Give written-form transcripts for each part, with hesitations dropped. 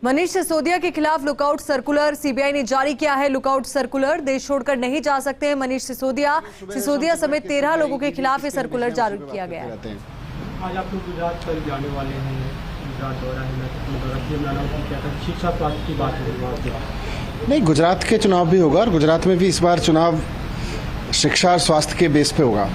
मनीष सिसोदिया के खिलाफ lookout circular CBI ने जारी किया है। लुकआउट सर्कुलर, देश छोड़कर नहीं जा सकते हैं मनीष सिसोदिया समेत 13 लोगों के खिलाफ ये सर्कुलर जारी किया गया है। आज आप लोग गुजरात पर जाने वाले हैं, गुजरात दौरा है, शिक्षा स्वास्थ्य की बात है। नहीं, गुजरात के चुनाव भी होगा और गुजरात में भी इस बार चुनाव शिक्षा और स्वास्थ्य के बेस पे होगा।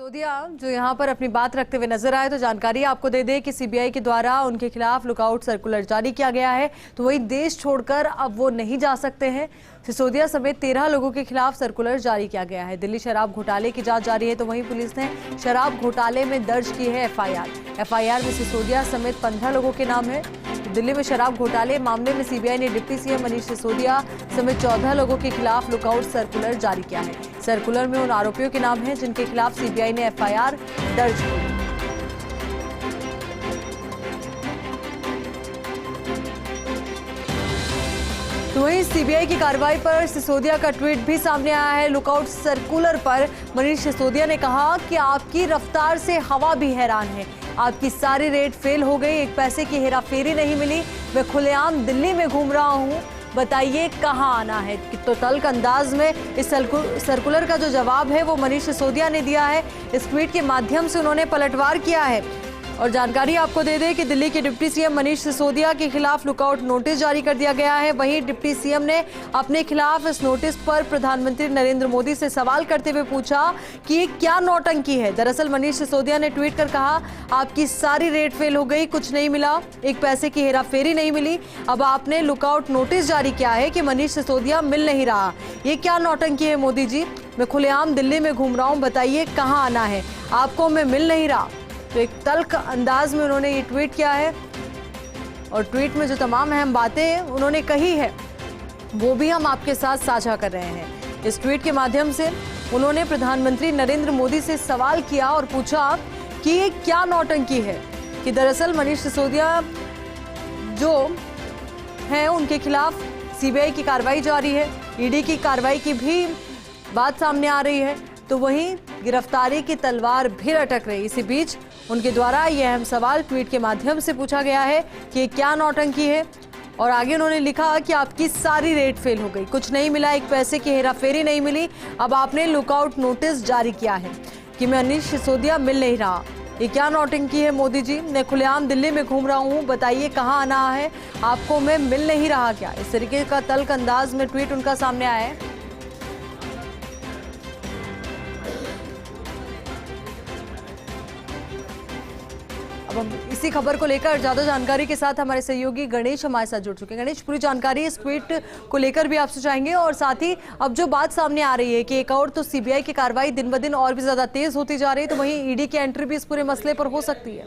सिसोदिया जो यहां पर अपनी बात रखते हुए नजर आए, तो जानकारी आपको दे दें कि सीबीआई के द्वारा उनके खिलाफ लुकआउट सर्कुलर जारी किया गया है। तो वही देश छोड़कर अब वो नहीं जा सकते हैं। सिसोदिया समेत 13 लोगों के खिलाफ सर्कुलर जारी किया गया है। दिल्ली शराब घोटाले की जांच जारी है, तो वहीं पुलिस ने शराब घोटाले में दर्ज की है एफआईआर में सिसोदिया समेत 15 लोगों के नाम है। दिल्ली में शराब घोटाले मामले में सीबीआई ने डिप्टी सीएम मनीष सिसोदिया समेत 14 लोगों के खिलाफ लुकआउट सर्कुलर जारी किया है। सर्कुलर में उन आरोपियों के नाम हैं जिनके खिलाफ सीबीआई ने एफआईआर दर्ज की। तो वहीं सीबीआई की कार्रवाई पर सिसोदिया का ट्वीट भी सामने आया है। लुकआउट सर्कुलर पर मनीष सिसोदिया ने कहा कि आपकी रफ्तार से हवा भी हैरान है। आपकी सारी रेड फेल हो गई, एक पैसे की हेराफेरी नहीं मिली। मैं खुलेआम दिल्ली में घूम रहा हूं, बताइए कहां आना है। तो तल्ख अंदाज में इस सर्कुलर का जो जवाब है वो मनीष सिसोदिया ने दिया है। इस ट्वीट के माध्यम से उन्होंने पलटवार किया है। और जानकारी आपको दे दें कि दिल्ली के डिप्टी सीएम मनीष सिसोदिया के खिलाफ लुकआउट नोटिस जारी कर दिया गया है। वहीं डिप्टी सीएम ने अपने खिलाफ इस नोटिस पर प्रधानमंत्री नरेंद्र मोदी से सवाल करते हुए पूछा कि ये क्या नौटंकी है। दरअसल मनीष सिसोदिया ने ट्वीट कर कहा, आपकी सारी रेड फेल हो गई, कुछ नहीं मिला, एक पैसे की हेराफेरी नहीं मिली। अब आपने लुकआउट नोटिस जारी किया है कि मनीष सिसोदिया मिल नहीं रहा। ये क्या नौटंकी है मोदी जी? मैं खुलेआम दिल्ली में घूम रहा हूँ, बताइए कहाँ आना है। आपको मैं मिल नहीं रहा। तो एक तल्ख अंदाज में उन्होंने ये ट्वीट किया है। और ट्वीट में जो तमाम अहम बातें उन्होंने कही है वो भी हम आपके साथ साझा कर रहे हैं। इस ट्वीट के माध्यम से उन्होंने प्रधानमंत्री नरेंद्र मोदी से सवाल किया और पूछा कि ये क्या नौटंकी है कि दरअसल मनीष सिसोदिया जो हैं उनके खिलाफ सीबीआई की कार्रवाई जारी है, ईडी की कार्रवाई की भी बात सामने आ रही है। तो वहीं गिरफ्तारी की तलवार भी लटक रही। इसी बीच उनके द्वारा यह अहम सवाल ट्वीट के माध्यम से पूछा गया है कि ये क्या नौटंकी है। और आगे उन्होंने लिखा कि आपकी सारी रेड फेल हो गई, कुछ नहीं मिला, एक पैसे की हेराफेरी नहीं मिली। अब आपने लुकआउट नोटिस जारी किया है कि मनीष सिसोदिया मिल नहीं रहा। ये क्या नौटंकी है मोदी जी? मैं खुलेआम दिल्ली में घूम रहा हूँ, बताइए कहाँ आना है। आपको मैं मिल नहीं रहा क्या? इस तरीके का तल्ख अंदाज में ट्वीट उनका सामने आया है। अब हम इसी खबर को लेकर ज्यादा जानकारी के साथ हमारे सहयोगी गणेश हमारे साथ जुड़ चुके हैं। गणेश, पूरी जानकारी इस ट्वीट को लेकर भी आपसे चाहेंगे और साथ ही अब जो बात सामने आ रही है कि एक और तो सीबीआई की कार्रवाई दिन ब दिन और भी ज्यादा तेज होती जा रही है, तो वहीं ईडी की एंट्री भी इस पूरे मसले पर हो सकती है।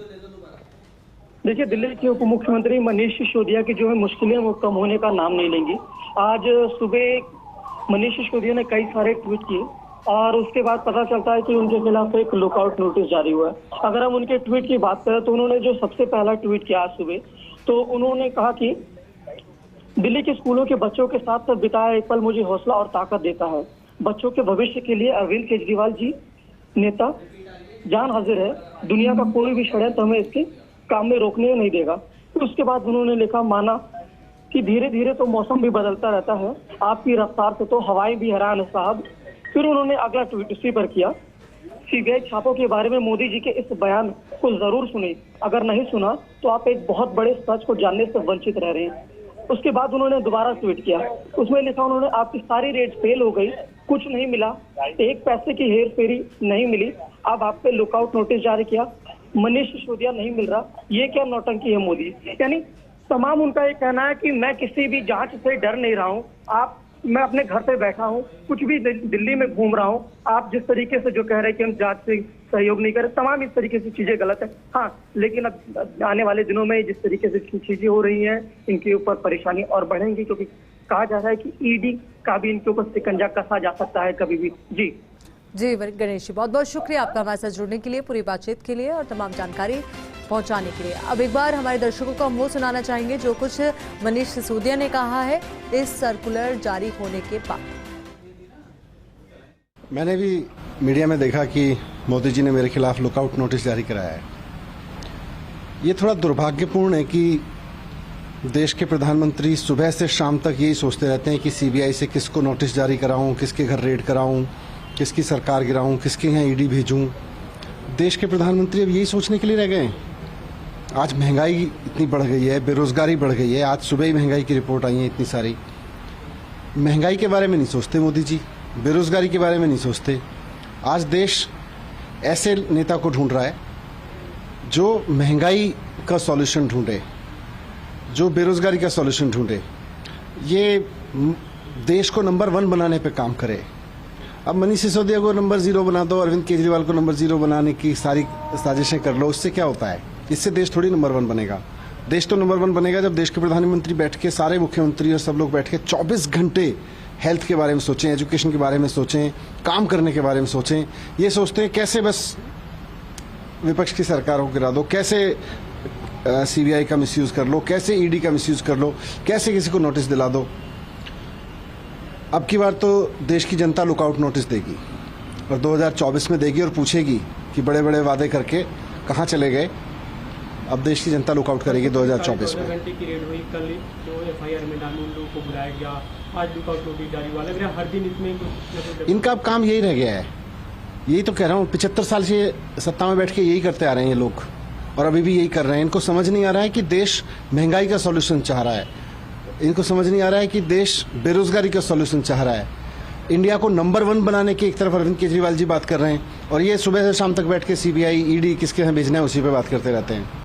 देखिए, दिल्ली के उप मुख्यमंत्री मनीष सिसोदिया की जो है मुश्किलें वो कम होने का नाम नहीं लेंगी। आज सुबह मनीष सिसोदिया ने कई सारे ट्वीट किए और उसके बाद पता चलता है कि उनके खिलाफ एक लुकआउट नोटिस जारी हुआ है। अगर हम उनके ट्वीट की बात करें तो उन्होंने जो सबसे पहला ट्वीट किया आज सुबह, तो उन्होंने कहा कि दिल्ली के स्कूलों के बच्चों के साथ बिताया एक पल मुझे हौसला और ताकत देता है। बच्चों के भविष्य के लिए अरविंद केजरीवाल जी नेता जान हाजिर है। दुनिया का कोई भी षड्यंत्र हमें इसके काम में रोकने नहीं देगा। तो उसके बाद उन्होंने लिखा, माना कि धीरे धीरे तो मौसम भी बदलता रहता है, आपकी रफ्तार से तो हवाएं भी हैरान है साहब। फिर उन्होंने अगला ट्वीट इसी पर किया, सीबीआई छापों के बारे में मोदी जी के इस बयान को जरूर सुने, अगर नहीं सुना तो आप एक बहुत बड़े सच को जानने से वंचित रह रहे हैं। उसके बाद उन्होंने दोबारा ट्वीट किया, उसमें लिखा उन्होंने, आपकी सारी रेड फेल हो गई, कुछ नहीं मिला, एक पैसे की हेर फेरी नहीं मिली। अब आप पे लुकआउट नोटिस जारी किया, मनीष सिसोदिया नहीं मिल रहा। ये क्या नौटंकी है मोदी? यानी तमाम उनका ये कहना है कि मैं किसी भी जांच से डर नहीं रहा हूँ, मैं अपने घर पे बैठा हूँ, कुछ भी दिल्ली में घूम रहा हूँ। आप जिस तरीके से जो कह रहे हैं कि हम जांच से सहयोग नहीं करें, तमाम इस तरीके से चीजें गलत है। हाँ, लेकिन अब आने वाले दिनों में जिस तरीके से चीजें हो रही हैं, इनके ऊपर परेशानी और बढ़ेंगी, क्योंकि कहा जा रहा है कि ईडी का भी इनके ऊपर शिकंजा कसा जा सकता है कभी भी। जी गणेश जी, बहुत बहुत शुक्रिया आपका हमारे साथ जुड़ने के लिए, पूरी बातचीत के लिए और तमाम जानकारी पहुंचाने के लिए। अब एक बार हमारे दर्शकों को हम वो सुनाना चाहेंगे जो कुछ मनीष सिसोदिया ने कहा है इस सर्कुलर जारी होने के बाद। मैंने भी मीडिया में देखा कि मोदी जी ने मेरे खिलाफ लुकआउट नोटिस जारी कराया है। ये थोड़ा दुर्भाग्यपूर्ण है कि देश के प्रधानमंत्री सुबह से शाम तक यही सोचते रहते हैं कि सीबीआई से किसको नोटिस जारी कराऊं, किसके घर रेड कराऊं, किसकी सरकार गिराऊं, किसके यहाँ ईडी भेजूं। देश के प्रधानमंत्री अब यही सोचने के लिए रह गए हैं। आज महंगाई इतनी बढ़ गई है, बेरोजगारी बढ़ गई है। आज सुबह ही महंगाई की रिपोर्ट आई है इतनी सारी। महंगाई के बारे में नहीं सोचते मोदी जी, बेरोजगारी के बारे में नहीं सोचते। आज देश ऐसे नेता को ढूंढ रहा है जो महंगाई का सॉल्यूशन ढूंढे, जो बेरोजगारी का सॉल्यूशन ढूंढे, ये देश को नंबर 1 बनाने पे काम करे। अब मनीष सिसोदिया को नंबर 0 बना दो, अरविंद केजरीवाल को नंबर 0 बनाने की सारी साजिशें कर लो, उससे क्या होता है? इससे देश थोड़ी नंबर 1 बनेगा। देश तो नंबर 1 बनेगा जब देश के प्रधानमंत्री बैठ के, सारे मुख्यमंत्री और सब लोग बैठ के 24 घंटे हेल्थ के बारे में सोचें, एजुकेशन के बारे में सोचें, काम करने के बारे में सोचें। ये सोचते हैं कैसे बस विपक्ष की सरकार को गिरा दो, कैसे सीबीआई का मिसयूज कर लो, कैसे ईडी का मिसयूज कर लो, कैसे किसी को नोटिस दिला दो। अब की बार तो देश की जनता लुकआउट नोटिस देगी और 2024 में देगी और पूछेगी कि बड़े बड़े वादे करके कहाँ चले गए। अब देश की जनता लुकआउट करेगी 2024 में। घंटे की रेड हुई, कल जो एफआईआर में डालू उन लोगों को बुलाया गया, आज लुकआउट नोटिस जारी हुआ। लग रहा है हर दिन इसमें कुछ इनका अब काम यही रह गया है। यही तो कह रहा हूँ, 75 साल से सत्ता में बैठ के यही करते आ रहे हैं ये लोग और अभी भी यही कर रहे हैं। इनको समझ नहीं आ रहा है कि देश महंगाई का सॉल्यूशन चाह रहा है। इनको समझ नहीं आ रहा है कि देश बेरोजगारी का सॉल्यूशन चाह रहा है। इंडिया को नंबर 1 बनाने की एक तरफ अरविंद केजरीवाल जी बात कर रहे हैं और ये सुबह से शाम तक बैठ के सीबीआई, ईडी किसके यहाँ भेजना है उसी पे बात करते रहते हैं।